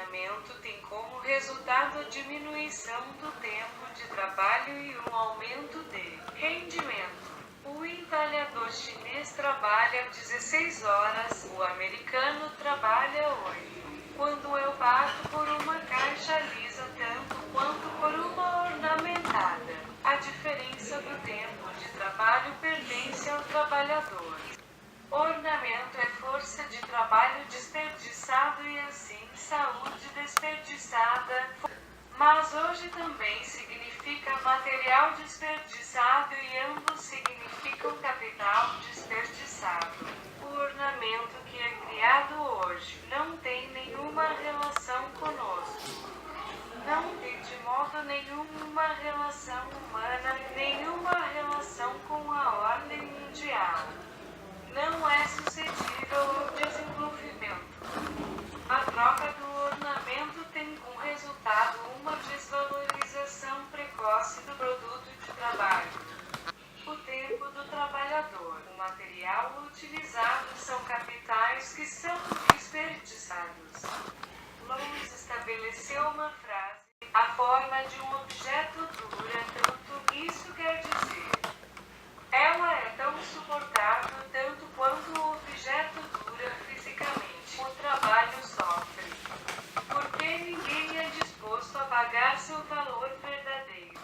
ornamento tem como resultado a diminuição do tempo de trabalho e um aumento de rendimento. O entalhador chinês trabalha 16 horas, o americano trabalha 8. Quando eu bato por uma caixa lisa tanto quanto por uma ornamentada, a diferença do tempo de trabalho pertence ao trabalhador. Ornamento é força de trabalho desperdiçado e assim saúde desperdiçada, mas hoje também significa material desperdiçado e ambos significam capital desperdiçado. O ornamento que é criado hoje não tem nenhuma relação conosco. Não tem de modo nenhum uma relação humana, nenhuma relação com a ordem mundial. Não é suscetível ao desenvolvimento. A troca do ornamento tem como resultado uma desvalorização precoce do produto de trabalho. O tempo do trabalhador, o material utilizado são capitais que são desperdiçados. Lowe's estabeleceu uma frase: a forma de um objeto dura tanto, isso quer dizer, ela é tão suportável tanto quanto o objeto dura fisicamente. O trabalho sofre, porque ninguém é disposto a pagar seu valor verdadeiro.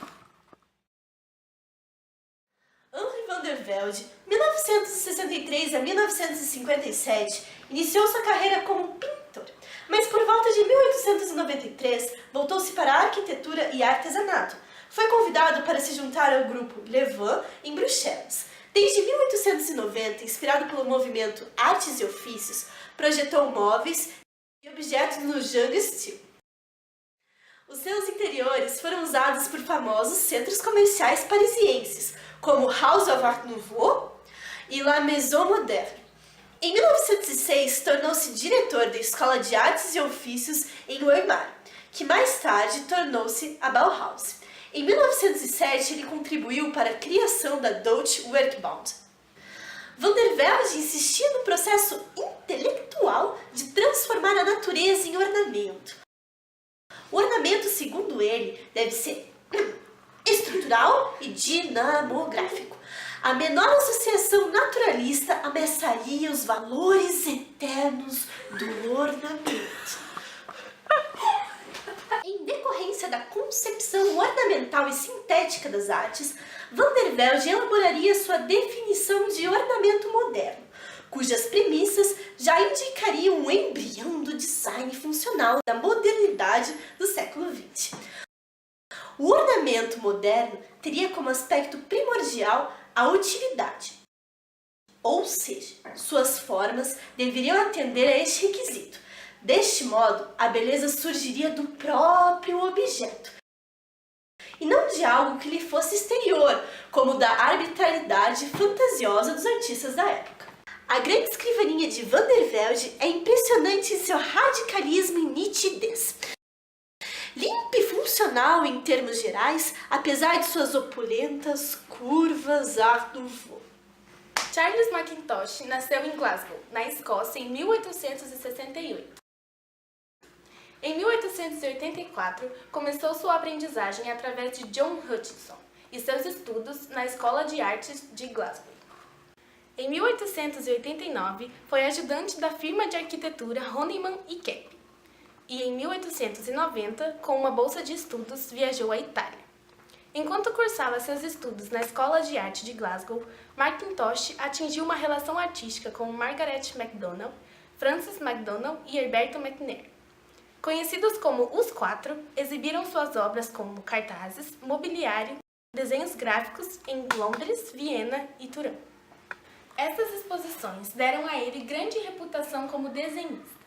Henri van der Velde, 1963 a 1957, iniciou sua carreira como pintor, mas por volta de 1893 voltou-se para a arquitetura e artesanato. Foi convidado para se juntar ao grupo Levin em Bruxelas. Desde 1890, inspirado pelo movimento Artes e Ofícios, projetou móveis e objetos no Jeune Style. Os seus interiores foram usados por famosos centros comerciais parisienses, como House of Art Nouveau e La Maison Moderne. Em 1906, tornou-se diretor da Escola de Artes e Ofícios em Weimar, que mais tarde tornou-se a Bauhaus. Em 1907, ele contribuiu para a criação da Deutsche Werkbund. Van der Velde insistia no processo intelectual de transformar a natureza em ornamento. O ornamento, segundo ele, deve ser estrutural e dinamográfico. A menor associação naturalista ameaçaria os valores eternos do ornamento. Em decorrência da concepção ornamental e sintética das artes, Van der Velde elaboraria sua definição de ornamento moderno, cujas premissas já indicariam um embrião do design funcional da modernidade do século XX. O ornamento moderno teria como aspecto primordial a utilidade, ou seja, suas formas deveriam atender a este requisito. Deste modo, a beleza surgiria do próprio objeto, e não de algo que lhe fosse exterior, como da arbitrariedade fantasiosa dos artistas da época. A grande escrivaninha de Van der Velde é impressionante em seu radicalismo e nitidez. Limpa e funcional em termos gerais, apesar de suas opulentas curvas Art Nouveau. Charles Mackintosh nasceu em Glasgow, na Escócia, em 1868. Em 1884, começou sua aprendizagem através de John Hutchinson e seus estudos na Escola de Artes de Glasgow. Em 1889, foi ajudante da firma de arquitetura Honeyman e Kepler. E em 1890, com uma bolsa de estudos, viajou à Itália. Enquanto cursava seus estudos na Escola de Arte de Glasgow, Mackintosh atingiu uma relação artística com Margaret MacDonald, Frances MacDonald e Herberto McNair. Conhecidos como Os Quatro, exibiram suas obras como cartazes, mobiliário, desenhos gráficos em Londres, Viena e Turim. Essas exposições deram a ele grande reputação como desenhista.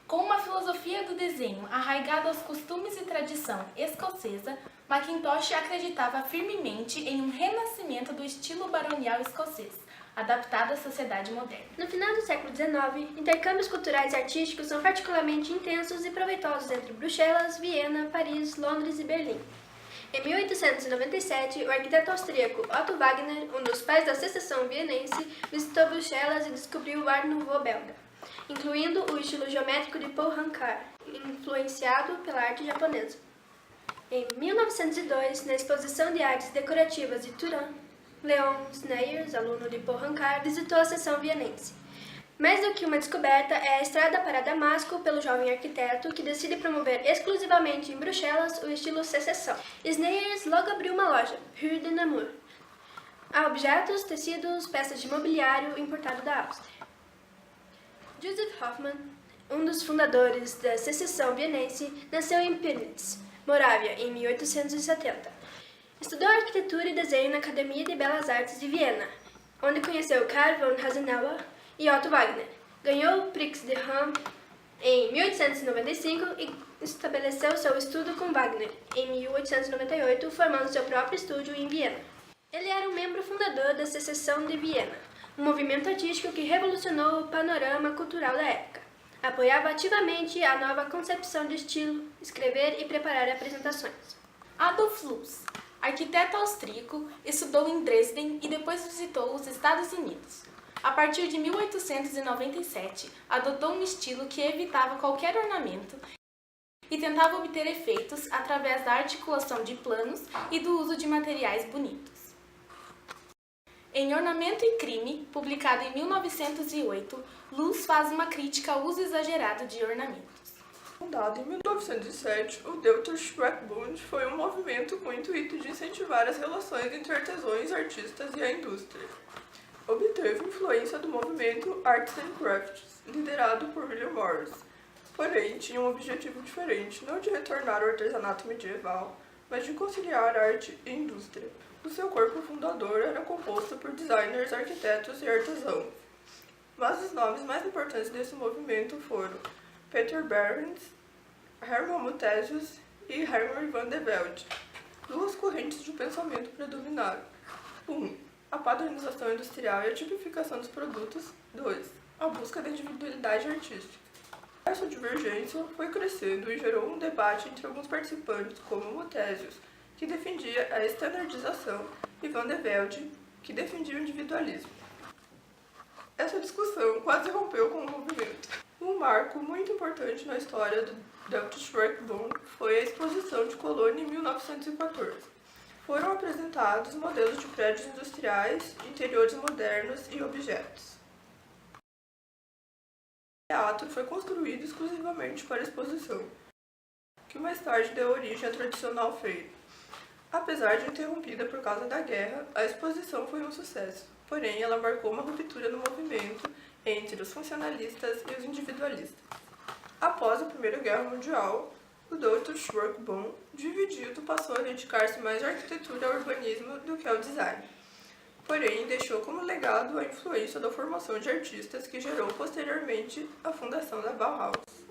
Com uma filosofia do desenho arraigada aos costumes e tradição escocesa, Mackintosh acreditava firmemente em um renascimento do estilo baronial escocês, adaptado à sociedade moderna. No final do século XIX, intercâmbios culturais e artísticos são particularmente intensos e proveitosos entre Bruxelas, Viena, Paris, Londres e Berlim. Em 1897, o arquiteto austríaco Otto Wagner, um dos pais da secessão vienense, visitou Bruxelas e descobriu o Art Nouveau belga, incluindo o estilo geométrico de Paul Rancard, influenciado pela arte japonesa. Em 1902, na Exposição de Artes Decorativas de Turin, Leon Sneyers, aluno de Paul Rancard, visitou a seção vienense. Mais do que uma descoberta, é a estrada para Damasco pelo jovem arquiteto que decide promover exclusivamente em Bruxelas o estilo secessão. Sneyers logo abriu uma loja, Rue de Namur. Há objetos, tecidos, peças de mobiliário importado da Áustria. Joseph Hoffmann, um dos fundadores da secessão vienense, nasceu em Pyrnitz, Morávia, em 1870. Estudou arquitetura e desenho na Academia de Belas Artes de Viena, onde conheceu Karl von Hasenauer e Otto Wagner. Ganhou o Prix de Rome em 1895 e estabeleceu seu estudo com Wagner em 1898, formando seu próprio estúdio em Viena. Ele era um membro fundador da Secessão de Viena, um movimento artístico que revolucionou o panorama cultural da época. Apoiava ativamente a nova concepção de estilo, escrever e preparar apresentações. Adolf Loos, arquiteto austríaco, estudou em Dresden e depois visitou os Estados Unidos. A partir de 1897, adotou um estilo que evitava qualquer ornamento e tentava obter efeitos através da articulação de planos e do uso de materiais bonitos. Em Ornamento e Crime, publicado em 1908, Loos faz uma crítica ao uso exagerado de ornamentos. Fundado em 1907, o Deutscher Werkbund foi um movimento com o intuito de incentivar as relações entre artesãos, artistas e a indústria. Obteve influência do movimento Arts and Crafts, liderado por William Morris. Porém, tinha um objetivo diferente, não de retornar ao artesanato medieval, mas de conciliar arte e indústria. O seu corpo fundador era composto por designers, arquitetos e artesãos. Mas os nomes mais importantes desse movimento foram Peter Behrens, Hermann Muthesius e Henry van der Velde. Duas correntes de pensamento predominaram. 1. A padronização industrial e a tipificação dos produtos. 2. A busca da individualidade artística. Essa divergência foi crescendo e gerou um debate entre alguns participantes, como Muthesius, que defendia a estandardização, e Van der Velde, que defendia o individualismo. Essa discussão quase rompeu com o movimento. Um marco muito importante na história do Deutscher Werkbund foi a Exposição de Colônia em 1914. Foram apresentados modelos de prédios industriais, interiores modernos e objetos. O teatro foi construído exclusivamente para a exposição, que mais tarde deu origem à tradicional feira. Apesar de interrompida por causa da guerra, a exposição foi um sucesso, porém ela marcou uma ruptura no movimento entre os funcionalistas e os individualistas. Após a Primeira Guerra Mundial, o Deutscher Werkbund, dividido, passou a dedicar-se mais à arquitetura e ao urbanismo do que ao design. Porém, deixou como legado a influência da formação de artistas que gerou posteriormente a fundação da Bauhaus.